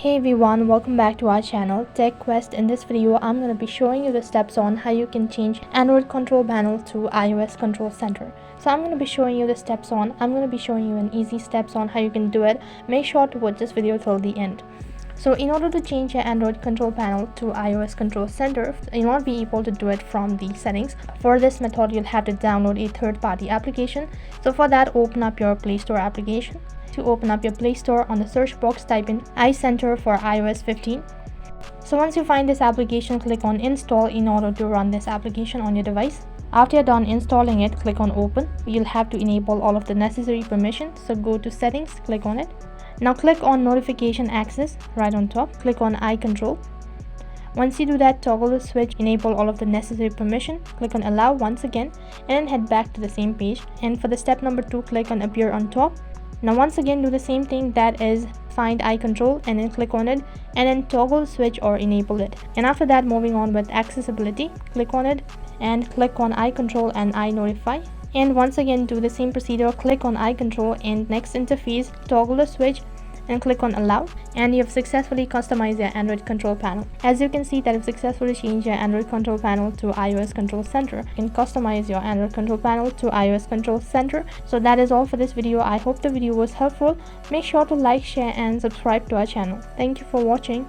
Hey everyone, welcome back to our channel Tech Quest. In this video I'm going to be showing you the steps on how you can change Android control panel to iOS control center. So I'm going to be showing you an easy steps on how you can do it. Make sure to watch this video till the end. So in order to change your Android control panel to iOS control center, you'll not be able to do it from the settings. For this method you'll have to download a third-party application. So for that, open up your Play Store application. To open up your Play Store, on the search box type in iCenter for iOS 15. So once you find this application, click on install in order to run this application on your device. After you're done installing it, click on open. You'll have to enable all of the necessary permissions, so go to settings, click on it. Now click on notification access right on top, click on iControl. Once you do that, toggle the switch, enable all of the necessary permission, click on allow once again, and then head back to the same page. And for the step number 2, click on appear on top. Now once again do the same thing, that is find iControl and then click on it and then toggle the switch or enable it. And after that, moving on with accessibility, click on it and click on iControl and iNotify. And once again do the same procedure, click on iControl and next interface, toggle the switch and click on allow, and you have successfully customized your Android control panel. As you can see that you've successfully changed your Android control panel to iOS control center. You can customize your Android control panel to iOS control center. So that is all for this video. I hope the video was helpful. Make sure to like, share and subscribe to our channel. Thank you for watching.